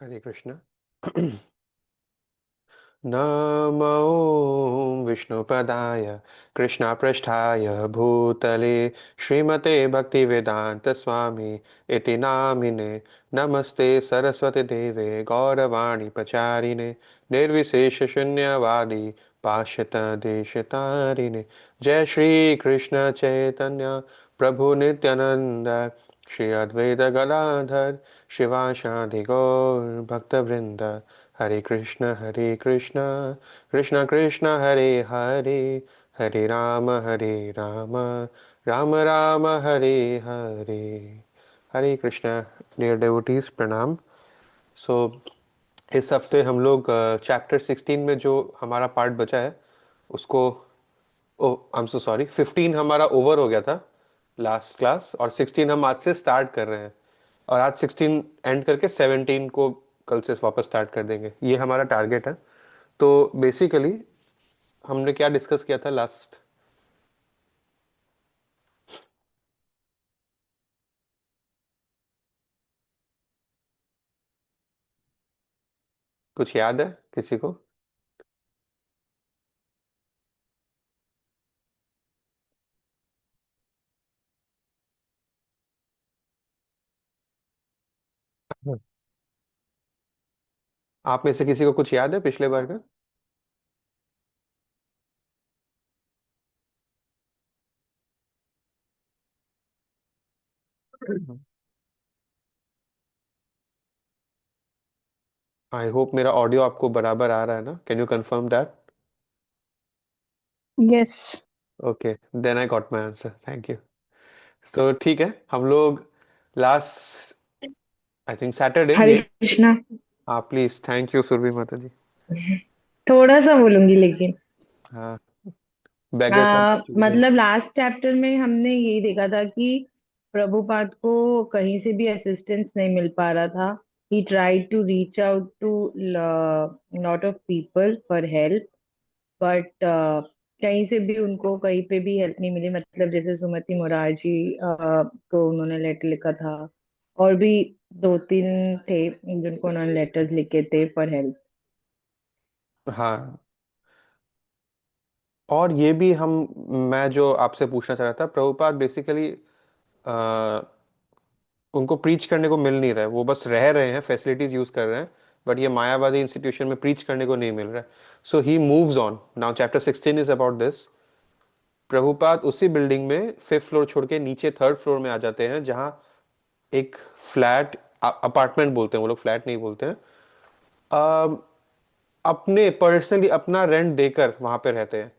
हरे कृष्ण। नमो विष्णुपदाय कृष्णपृष्ठाय भूतले श्रीमते भक्तिवेदांत स्वामी इति नामिने। नमस्ते सरस्वती देवे गौरवाणी प्रचारिणे निर्विशेष शून्यवादी पाश्चात देशतारिणे। जय श्री कृष्ण चैतन्य प्रभु नित्यानंद श्री अद्वैत गदाधर शिवासादि गौर भक्तवृंद। हरे कृष्ण कृष्ण कृष्ण हरे हरे हरे राम राम राम हरे हरे। हरे कृष्ण डियर डिवोटीज, प्रणाम। सो इस हफ्ते हम लोग चैप्टर 16 में जो हमारा पार्ट बचा है उसको, ओ आई एम सो सॉरी, 15 हमारा ओवर हो गया था लास्ट क्लास, और 16 हम आज से स्टार्ट कर रहे हैं। और आज 16 एंड करके 17 को कल से वापस स्टार्ट कर देंगे, ये हमारा टारगेट है। तो बेसिकली हमने क्या डिस्कस किया था लास्ट? कुछ याद है किसी को? हम्म। आप में से किसी को कुछ याद है पिछले बार का? आई होप मेरा ऑडियो आपको बराबर आ रहा है ना? Can you confirm that? Yes. Okay, then I got my answer, thank you. तो ठीक है, हम लोग last, I think Saturday Hare ये। कृष्णा। हाँ प्लीज, थैंक यू सुरभि माता जी। थोड़ा सा बोलूंगी लेकिन हाँ, बेगर्स आर चूजर। मतलब लास्ट चैप्टर में हमने यही देखा था कि प्रभुपाद को कहीं से भी असिस्टेंस नहीं मिल पा रहा था। He tried to reach out to lot of people for help, but कहीं से भी उनको कहीं पे भी हेल्प नहीं मिली। मतलब जैसे सुमति मोरारजी को उन्होंने लेटर लिखा था, और भी दो तीन थे जिनको उन्होंने लेटर्स लिखे थे फॉर हेल्प। हाँ, और ये भी हम, मैं जो आपसे पूछना चाह रहा था, प्रभुपाद बेसिकली उनको प्रीच करने को मिल नहीं रहा है, वो बस रह रहे हैं, फैसिलिटीज यूज कर रहे हैं, बट ये मायावादी इंस्टीट्यूशन में प्रीच करने को नहीं मिल रहा है। So he moves on. Now chapter 16 is about this. Prabhupada उसी बिल्डिंग में 5th फ्लोर छोड़ के नीचे 3rd फ्लोर में आ जाते हैं, जहाँ एक फ्लैट, अपार्टमेंट बोलते हैं वो लोग, फ्लैट नहीं बोलते हैं। अ, अपने पर्सनली अपना रेंट देकर वहां पे रहते हैं,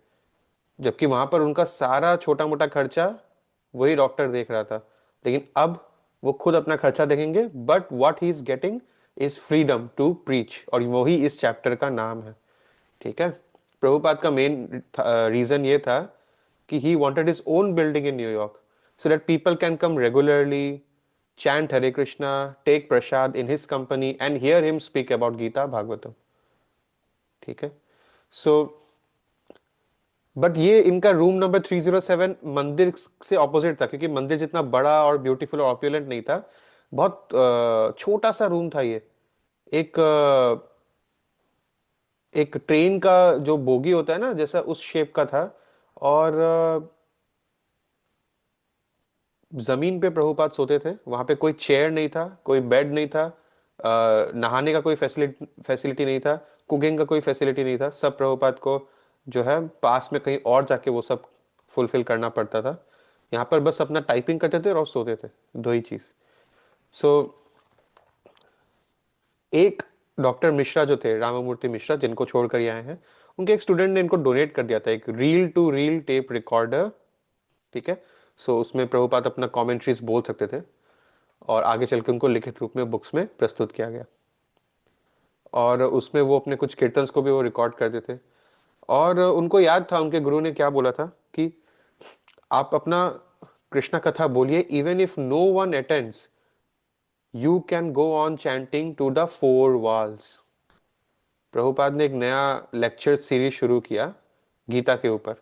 जबकि वहां पर उनका सारा छोटा मोटा खर्चा वही डॉक्टर देख रहा था। लेकिन अब वो खुद अपना खर्चा देखेंगे, but what he is getting is freedom to preach, और वही इस चैप्टर का नाम है। ठीक है। प्रभुपाद का मेन रीजन ये था कि ही wanted his own building in New York so that people can come regularly, chant Hare Krishna, take prasad in his company and hear him speak about Gita Bhagavatam। ठीक है। सो बट ये इनका room number 307 मंदिर से opposite था, क्योंकि मंदिर जितना बड़ा और ब्यूटीफुल और ऑप्युलेंट नहीं था। बहुत छोटा सा रूम था ये। एक एक ट्रेन का जो बोगी होता है ना, जैसा उस शेप का था। और जमीन पे प्रभुपाद सोते थे, वहां पे कोई चेयर नहीं था, कोई बेड नहीं था, नहाने का कोई फैसिलिटी नहीं था, कुकिंग का कोई फैसिलिटी नहीं था। सब प्रभुपाद को जो है पास में कहीं और जाके वो सब फुलफिल करना पड़ता था। यहाँ पर बस अपना टाइपिंग करते थे और सोते थे, दो ही चीज। सो एक डॉक्टर मिश्रा जो थे, रामामूर्ति मिश्रा, जिनको छोड़कर ये आए हैं, उनके एक स्टूडेंट ने इनको डोनेट कर दिया था एक reel to reel tape recorder. ठीक है। सो उसमें प्रभुपाद अपना कमेंट्रीज बोल सकते थे, और आगे चल के उनको लिखित रूप में बुक्स में प्रस्तुत किया गया। और उसमें वो अपने कुछ कीर्तन्स को भी वो रिकॉर्ड करते थे। और उनको याद था उनके गुरु ने क्या बोला था कि आप अपना कृष्णा कथा बोलिए, even if no one attends, you can go on chanting to the four walls. Prabhupada ने एक नया लेक्चर सीरीज शुरू किया गीता के ऊपर।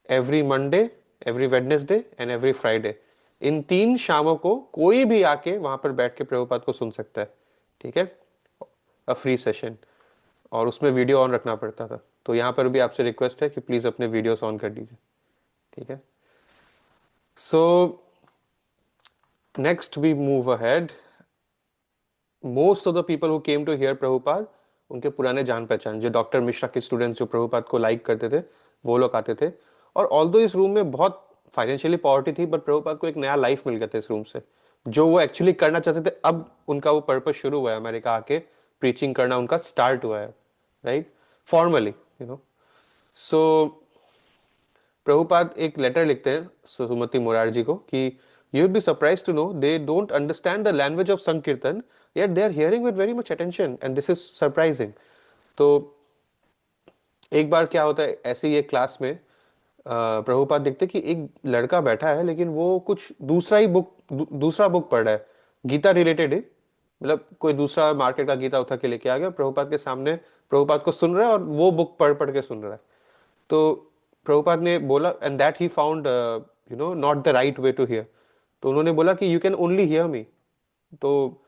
Every Monday, every Wednesday and every Friday, इन 3 शामों को कोई भी आके वहां पर बैठ के प्रभुपाद को सुन सकता है। ठीक है, अ फ्री सेशन, और उसमें वीडियो ऑन रखना पड़ता था। तो यहाँ पर भी आपसे रिक्वेस्ट है कि प्लीज़ अपने वीडियोस ऑन कर दीजिए, ठीक है। So next we move ahead. Most of the people who came to hear Prabhupada, उनके पुराने जान पहचान, जो डॉक्टर मिश्रा के स्टूडेंट्स जो प्रभुपाद को लाइक करते थे, वो लोग आते थे। और ऑल्दो इस रूम में बहुत फाइनेंशियली पॉवर्टी थी, बट प्रभुपाद को एक नया लाइफ मिल गया था इस रूम से, जो वो एक्चुअली करना चाहते थे। अब उनका वो पर्पस शुरू हुआ है, अमेरिका आके प्रीचिंग करना उनका स्टार्ट हुआ है, right, formally, you know. So Prabhupada एक लेटर लिखते हैं सुमति मुरारजी को कि you will be surprise to know they don't understand the language of sankirtan, yet they are hearing with very much attention and this is surprising. तो एक बार क्या होता है, ऐसे ही एक क्लास में प्रभुपाद देखते कि एक लड़का बैठा है, लेकिन वो कुछ दूसरा ही दूसरा बुक पढ़ रहा है, गीता रिलेटेड ही, मतलब कोई दूसरा मार्केट का गीता उठा के लेके आ गया प्रभुपाद के सामने, प्रभुपाद को सुन रहा है और वो बुक पढ़ पढ़ के सुन रहा है। तो प्रभुपाद ने बोला, and that he found not the right way to hear. तो उन्होंने बोला कि you can only hear me. तो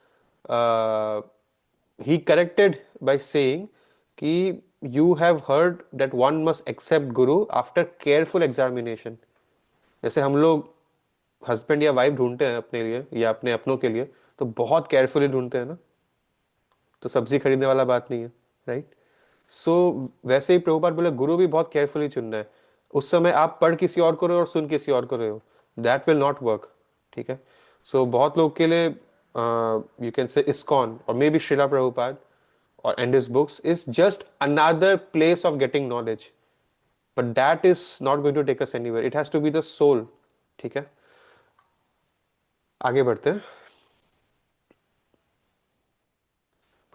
ही करेक्टेड बाय सेइंग कि you have heard that one must accept guru after careful examination. जैसे हम लोग हस्बैंड या वाइफ ढूंढते हैं अपने लिए या अपने अपनों के लिए, तो बहुत केयरफुली ढूंढते हैं ना, तो सब्जी खरीदने वाला बात नहीं है, राइट। सो वैसे ही प्रभुपाद बोले गुरु भी बहुत केयरफुली चुनना है। उस समय आप पढ़ किसी और को रहे हो और सुन किसी और को रहे हो, दैट विल नॉट वर्क, ठीक है। सो बहुत लोग के लिए यू कैन से इस्कॉन और मे बी श्रीला प्रभुपाद और and his books is just another place of getting knowledge, but that is not going to take us anywhere, it has to be the soul, ठीक है। आगे बढ़ते हैं।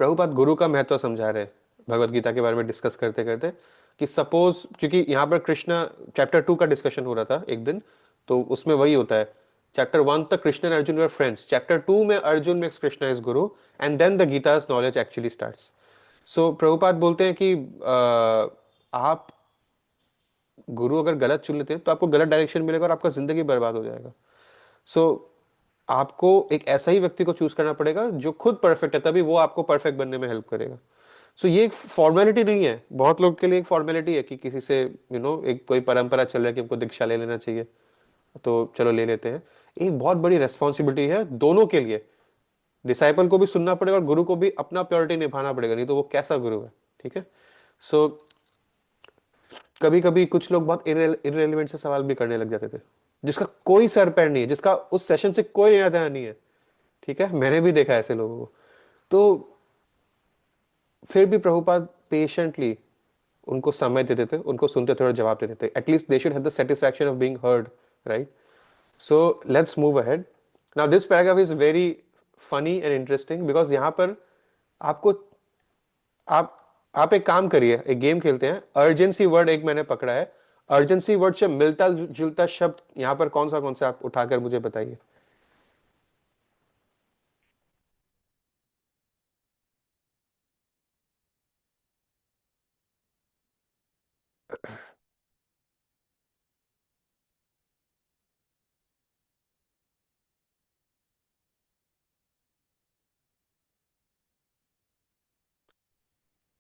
प्रभुपाद गुरु का महत्व समझा रहे हैं भगवत गीता के बारे में डिस्कस करते करते, कि सपोज, क्योंकि यहाँ पर कृष्णा चैप्टर 2 का डिस्कशन हो रहा था एक दिन, तो उसमें वही होता है, चैप्टर 1 तक Krishna and Arjun were friends, chapter 2 में Arjun makes Krishna is guru, and then the Gita's knowledge actually starts. So Prabhupada बोलते हैं कि आप गुरु अगर गलत चुन लेते हैं तो आपको गलत डायरेक्शन मिलेगा और आपका जिंदगी बर्बाद हो जाएगा। सो आपको एक ऐसा ही व्यक्ति को चूज करना पड़ेगा जो खुद परफेक्ट है, तभी वो आपको परफेक्ट बनने में हेल्प करेगा। सो ये एक फॉर्मेलिटी नहीं है, बहुत लोग के लिए एक फॉर्मेलिटी है कि किसी से एक कोई परंपरा चल रहा है कि हमको दीक्षा ले लेना चाहिए, तो चलो ले लेते हैं। एक बहुत बड़ी रेस्पॉन्सिबिलिटी है दोनों के लिए, डिसाइपल को भी सुनना पड़ेगा और गुरु को भी अपना प्योरिटी निभाना पड़ेगा, नहीं तो वो कैसा गुरु है, ठीक है। सो कभी कभी कुछ लोग बहुत इररिलेवेंट से सवाल भी करने लग जाते थे, जिसका कोई सर पैर नहीं है, जिसका उस सेशन से कोई लेना देना नहीं है, ठीक है, मैंने भी देखा ऐसे लोगों को। तो फिर भी प्रभुपाद पेशेंटली उनको समय देते थे, उनको सुनते थे और जवाब देते थे, at least they should have the satisfaction of being heard, right. So let's move ahead. Now this paragraph is very funny and interesting, because यहाँ पर आपको आप आप एक काम करिए, एक गेम खेलते हैं। अर्जेंसी वर्ड एक मैंने पकड़ा है, अर्जेंसी वर्ड से मिलता जुलता शब्द यहाँ पर कौन सा आप उठाकर मुझे बताइए।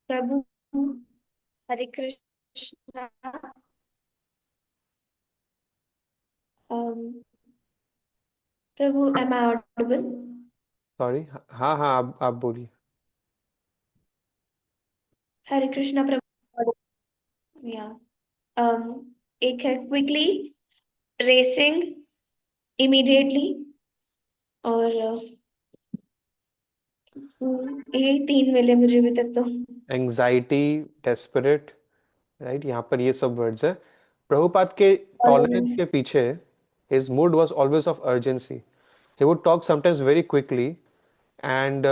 प्रभु, हरे कृष्णा। um, प्रभु, am I audible? सॉरी, हाँ हाँ, आप बोलिए। हरे कृष्णा प्रभु। या एक है क्विकली, रेसिंग, इमीडिएटली, और यही तीन मिले मुझे अभी तक तो। एंजाइटी, डेस्परेट, राइट, यहाँ पर ये सब वर्ड्स है। प्रभुपाद के टॉलरेंस Tolerance. के पीछे his mood was always of urgency. He would talk sometimes very quickly, and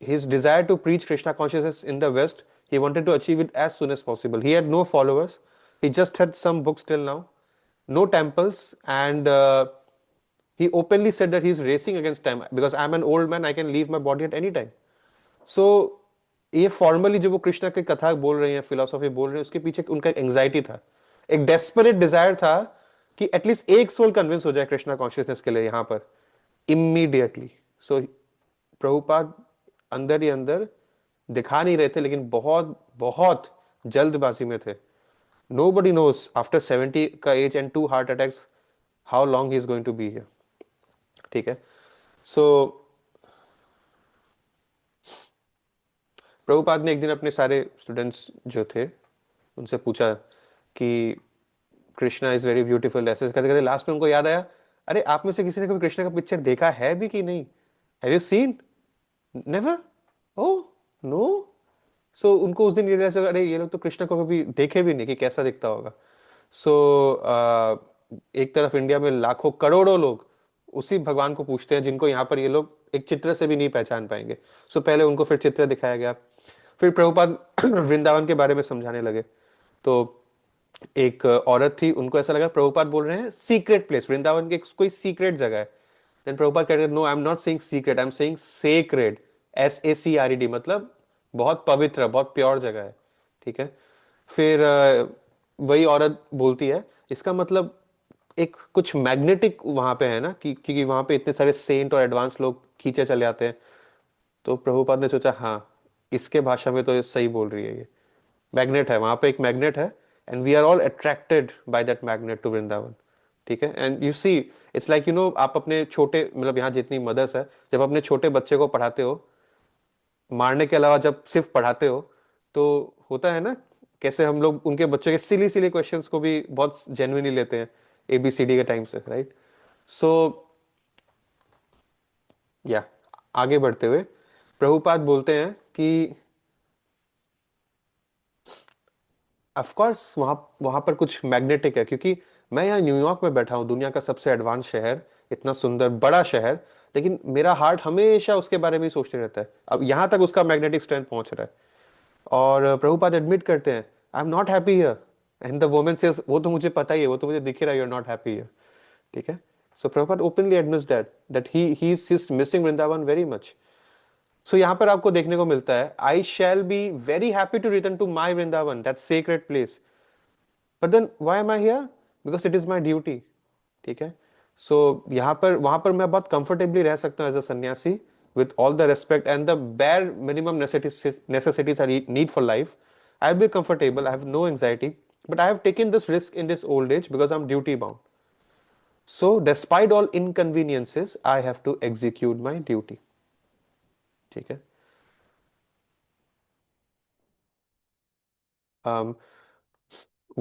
his desire to preach Krishna consciousness in the West, he wanted to achieve it as soon as possible. He had no followers. He just had some books till now, no temples, and he openly said that he's racing against time because I'm an old man, I can leave my body at any time. So ये formally जो वो कृष्णा की कथा बोल रहे हैं, philosophy बोल रहे हैं, उसके पीछे उनका एक एंजाइटी था, एक डेस्परेट डिजायर था कि एटलीस्ट एक सोल कन्विंस हो जाए कृष्णा कॉन्शियसनेस के लिए यहाँ पर इमीडिएटली। सो प्रभुपाद अंदर ही अंदर दिखा नहीं रहे थे, लेकिन बहुत बहुत जल्दबाजी में थे. Nobody knows after 70 का age and 2 heart attacks how long he is going to be here. ठीक है. सो प्रभुपाद ने एक दिन अपने सारे स्टूडेंट्स जो थे उनसे पूछा कि कृष्णा इज वेरी ब्यूटीफुल, ऐसे कहते कहते लास्ट में उनको याद आया, अरे आप में से किसी ने कभी कृष्णा का पिक्चर देखा है भी कि नहीं? Have you seen? Never? Oh no. So उनको उस दिन ये रियलाइज हुआ, अरे ये लोग तो कृष्णा को कभी देखे भी नहीं कि कैसा दिखता होगा. सो एक तरफ इंडिया में लाखों करोड़ों लोग उसी भगवान को पूछते हैं जिनको यहाँ पर ये लोग एक चित्र से भी नहीं पहचान पाएंगे. सो पहले उनको फिर चित्र दिखाया गया, फिर प्रभुपाद वृंदावन के बारे में समझाने लगे. तो एक औरत थी, उनको ऐसा लगा प्रभुपाद बोल रहे हैं सीक्रेट प्लेस, वृंदावन की कोई सीक्रेट जगह है. देन प्रभुपाद कह रहे no, I am not saying secret, I am saying sacred, SACRED, मतलब बहुत पवित्र, बहुत प्योर जगह है. ठीक है. फिर वही औरत बोलती है इसका मतलब एक कुछ मैग्नेटिक वहां पे है ना, क्योंकि वहां पे इतने सारे सेंट और एडवांस लोग खींचे चले आते हैं. तो प्रभुपाद ने सोचा हाँ, इसके भाषा में तो ये सही बोल रही है, ये मैग्नेट है, वहां पे एक मैग्नेट है, and we are all attracted by that magnet to Vrindavan. ठीक है. And you see it's like आप अपने छोटे, मतलब यहाँ जितनी मदर्स है, जब अपने छोटे बच्चे को पढ़ाते हो, मारने के अलावा जब सिर्फ पढ़ाते हो, तो होता है ना कैसे हम लोग उनके बच्चों के सिली सिली क्वेश्चंस को भी बहुत जेन्युइनली लेते हैं ABCD के टाइम से, राइट? सो या आगे बढ़ते हुए प्रभुपाद बोलते हैं कि ऑफ कोर्स वहां वहां पर कुछ मैग्नेटिक है, क्योंकि मैं यहाँ न्यूयॉर्क में बैठा हूँ, दुनिया का सबसे एडवांस शहर, इतना सुंदर बड़ा शहर, लेकिन मेरा हार्ट हमेशा उसके बारे में ही सोचते रहता है. अब यहाँ तक उसका मैग्नेटिक स्ट्रेंथ पहुंच रहा है. और प्रभुपाद एडमिट करते हैं I am not happy here, and the woman says वो तो मुझे पता ही है, वो तो मुझे दिख ही रहा है, you are not happy here. ठीक है. So Prabhupada openly admits that he is missing Vrindavan very much. So यहाँ पर आपको देखने को मिलता है I shall be very happy to return to my Vrindavan, that sacred place, but then why am I here? Because it is my duty. ठीक है. सो यहाँ पर वहां पर मैं बहुत कंफर्टेबली रह सकता हूँ एज अ सन्यासी, with all the respect and the bare minimum necessities I need for life. I'll be comfortable, I have no anxiety, but I have taken this risk in this old age because I'm duty bound. So despite all inconveniences, I have to execute my duty. ठीक है.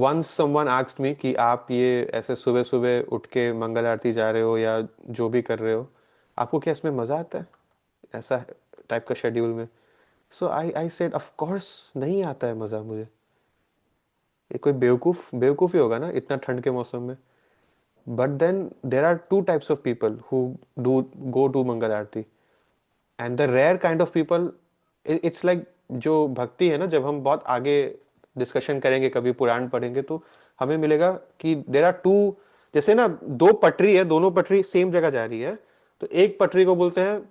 Once someone asked me कि आप ये ऐसे सुबह सुबह उठ के मंगल आरती जा रहे हो या जो भी कर रहे हो, आपको क्या इसमें मजा आता है ऐसा टाइप का शेड्यूल में? सो आई सेड ऑफ कोर्स नहीं आता है मजा मुझे. ये कोई बेवकूफ ही होगा ना इतना ठंड के मौसम में. But then there are 2 types of people who do go to Mangal Aarti, and the rare kind of people, it's like जो भक्ति है ना, जब हम बहुत आगे डिस्कशन करेंगे, कभी पुराण पढ़ेंगे, तो हमें मिलेगा कि देर आर 2, जैसे ना 2 पटरी है, दोनों पटरी सेम जगह जा रही है, तो एक पटरी को बोलते हैं,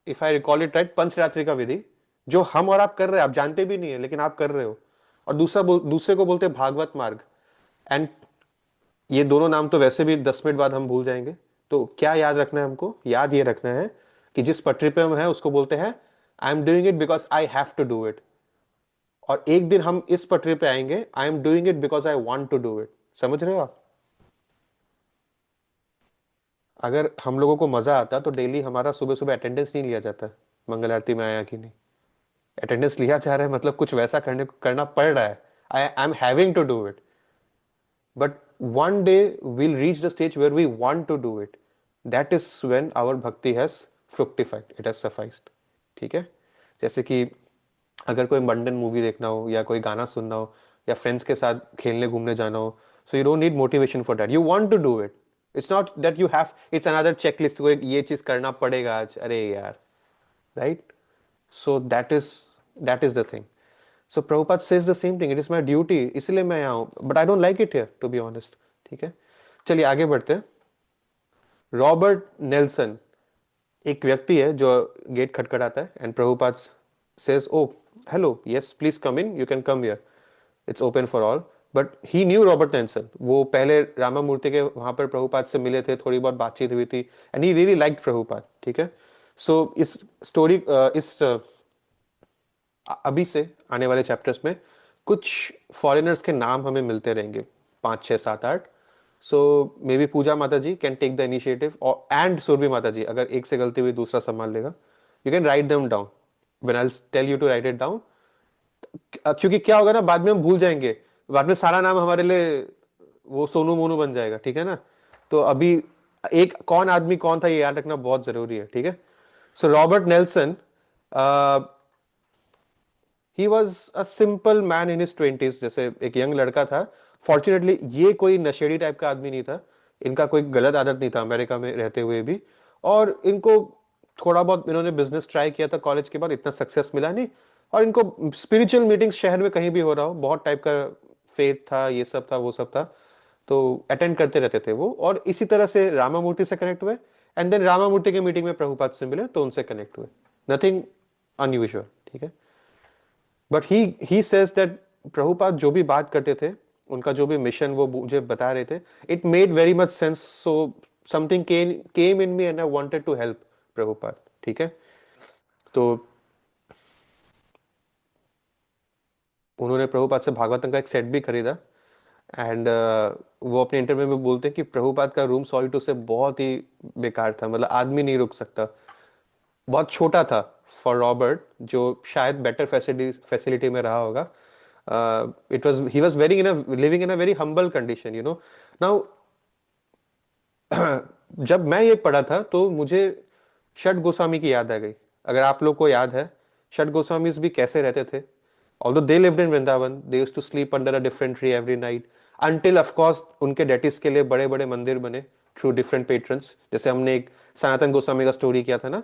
if I recall it right, Pancharatri का विधि, जो हम और आप कर रहे हैं, आप जानते भी नहीं है लेकिन आप कर रहे हो. और दूसरे को बोलते हैं भागवत मार्ग. एंड ये दोनों नाम तो वैसे भी 10 मिनट बाद हम भूल जाएंगे. तो क्या याद रखना है हमको? याद ये रखना है कि जिस पटरी पे हम हैं उसको बोलते हैं I am doing it because I have to do it. और एक दिन हम इस पटरी पे आएंगे, I am doing it because I want to do it. समझ रहे हो आप? अगर हम लोगों को मजा आता तो डेली हमारा सुबह सुबह अटेंडेंस नहीं लिया जाता मंगल आरती में आया कि नहीं. अटेंडेंस लिया जा रहा है मतलब कुछ वैसा करना पड़ रहा है. I am having to do it. But one day we'll reach the stage where we want to do it. That is when our bhakti has fructified, it has sufficed. ठीक है. जैसे कि अगर कोई मंडन मूवी देखना हो या कोई गाना सुनना हो या फ्रेंड्स के साथ खेलने घूमने जाना हो, so you don't need motivation for that, you want to do it. It's not that you have, it's another checklist, को ये चीज करना पड़ेगा आज, अरे यार, right? So that is the thing. So Prabhupada says the same thing. It is my duty. इसलिए मैं यहाँ हूँ. But I don't like it here, to be honest. ठीक है. चलिए आगे बढ़ते हैं. रॉबर्ट नेल्सन एक व्यक्ति है जो गेट खटखटाता है, and Prabhupada says, "Oh, hello. Yes, please come in. You can come here. It's open for all." But he knew Robert Nelson. वो पहले रामामूर्ति के वहाँ पर प्रभुपाद से मिले थे, थोड़ी बहुत बातचीत हुई थी, and he really liked Prabhupada. ठीक है. सो इस स्टोरी अभी से आने वाले चैप्टर्स में कुछ फॉरेनर्स के नाम हमें मिलते रहेंगे, 5 6 7 8। सो मे बी पूजा माता जी कैन टेक द इनिशिएटिव, और एंड सुरभि माता जी, अगर एक से गलती हुई दूसरा संभाल लेगा। You can write them down, when I tell you to write it down. क्योंकि क्या होगा ना, बाद में हम भूल जाएंगे, बाद में सारा नाम हमारे लिए वो सोनू मोनू बन जाएगा, ठीक है ना। तो अभी एक कौन आदमी कौन था ये याद रखना बहुत जरूरी है, ठीक है। सो Robert Nelson, he was a simple man in his 20s, जैसे एक यंग लड़का था। फॉर्चुनेटली ये कोई नशेड़ी टाइप का आदमी नहीं था, इनका कोई गलत आदत नहीं था अमेरिका में रहते हुए भी। और इनको थोड़ा बहुत इन्होंने बिजनेस ट्राई किया था कॉलेज के बाद, इतना सक्सेस मिला नहीं। और इनको स्पिरिचुअल मीटिंग्स शहर में कहीं भी हो रहा हो, बहुत टाइप का फेथ था, ये सब था वो सब था, तो अटेंड करते रहते थे वो। और इसी तरह से रामामूर्ति से कनेक्ट हुए, एंड देन रामामूर्ति के मीटिंग में प्रभुपाद से मिले तो उनसे कनेक्ट हुए। नथिंग अनयूजुअल, ठीक है। But he says that Prabhupada जो भी बात करते थे, उनका जो भी मिशन वो मुझे बता रहे थे, it made very much sense. So something came in me and I wanted to help Prabhupada, ठीक है। तो उन्होंने प्रभुपाद से भागवतम का एक सेट भी खरीदा। एंड वो अपने इंटरव्यू में बोलते हैं कि प्रभुपाद का रूम सॉलिट्यूड से बहुत ही बेकार था, मतलब आदमी नहीं रुक सकता, बहुत छोटा था फॉर रॉबर्ट, जो शायद बेटर फैसिलिटी में रहा होगा। It was he was very in a living in a very humble condition, you know. Now जब मैं ये पढ़ा था तो मुझे षट गोस्वामी की याद आ गई। अगर आप लोग को याद है षट गोस्वामी भी कैसे रहते थे, although they lived in Vrindavan, they used to sleep under a different tree every night, until of course उनके डेटिस के लिए बड़े बड़े मंदिर बने थ्रू डिफरेंट पेट्रन्स। जैसे हमने एक सनातन गोस्वामी का स्टोरी किया था ना,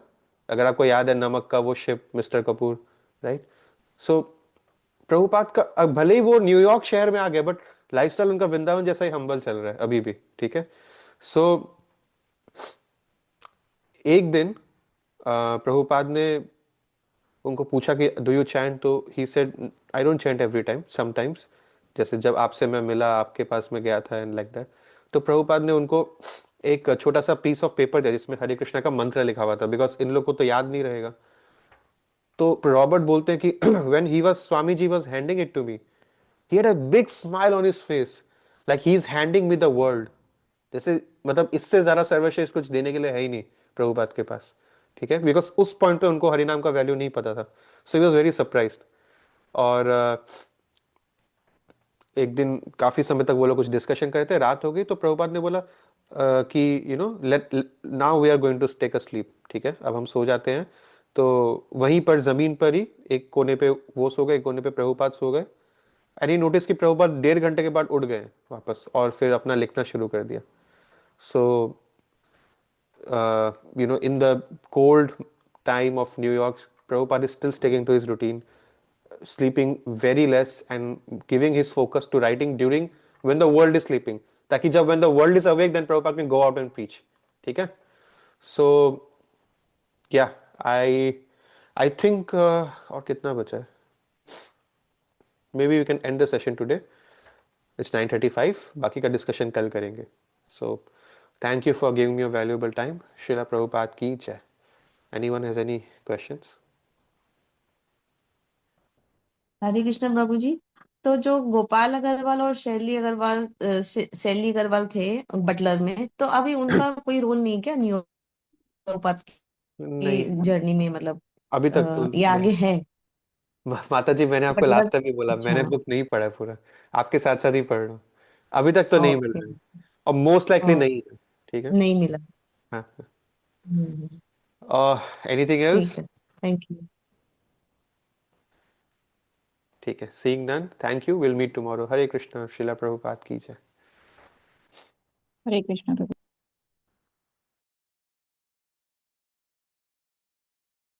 अगर आपको याद है, नमक का वो शिप, मिस्टर कपूर, राइट। सो प्रभुपाद का भले ही वो न्यूयॉर्क शहर में आ गए, बट लाइफस्टाइल उनका वृंदावन जैसा ही हम्बल चल रहा है अभी भी, ठीक है। सो एक दिन प्रभुपाद ने उनको पूछा कि डू यू चैंट, तो he said I don't chant every time, sometimes, जैसे जब आपसे मैं मिला, आपके पास में गया था एंड लाइक दैट। तो प्रभुपाद ने उनको एक छोटा सा पीस ऑफ पेपर दिया जिसमें हरे कृष्णा का मंत्र लिखा हुआ था, बिकॉज इन लोग को तो याद नहीं रहेगा। तो रॉबर्ट बोलते हैं कि when he was Swami ji was handing it to me, he had a big smile on his face, like he is handing me the world. जैसे मतलब इससे ज्यादा सर्वश्रेष्ठ कुछ देने के लिए है ही नहीं प्रभुपाद के पास, ठीक है। बिकॉज उस पॉइंट पे उनको हरिनाम का वैल्यू नहीं पता था। सो ही वॉज वेरी सरप्राइज्ड। और एक दिन काफी समय तक वो लोग कुछ डिस्कशन कर रहे थे, रात हो गई, तो प्रभुपाद ने बोला कि you know let now we are going to take a sleep, ठीक है, अब हम सो जाते हैं। तो वहीं पर जमीन पर ही एक कोने पे वो सो गए, एक कोने पे प्रभुपाद सो गए। एंड ही नोटिस कि प्रभुपाद 1.5 घंटे के बाद उठ गए वापस और फिर अपना लिखना शुरू कर दिया। सो in the cold time of New York, Prabhupada is still sticking to his routine, sleeping very less and giving his focus to writing during when the world is sleeping. ताकि जब when the world is awake, then Prabhupada can go out and preach. ठीक है? So yeah, I think और कितना बचा है? Maybe we can end the session today. It's 9:35. बाकी का डिस्कशन कल करेंगे. So thank you for giving me your valuable time. Srila Prabhupada की जय. Anyone has any questions? हरे कृष्ण प्रभु जी। तो जो गोपाल अग्रवाल और शैली अग्रवाल थे बटलर में, तो अभी उनका कोई रोल नहीं है क्या न्यूरोपैथ नहीं, की जर्नी में, मतलब अभी तक तो ये नहीं। आगे है? माता जी, मैंने आपको बटलर, लास्ट टाइम ही बोला, मैंने अच्छा। बुक नहीं पढ़ा है पूरा, आपके साथ साथ ही पढ़ रहा हूँ। अभी तक तो नहीं मिल ओके। रहा है, और मोस्ट लाइकली नहीं है, ठीक है। नहीं मिला। हाँ। Hmm, anything else? ठीक है, थैंक यू। ठीक है, seeing done, thank you, will meet tomorrow. Hare Krishna, Srila Prabhupada की जय। हरे कृष्ण।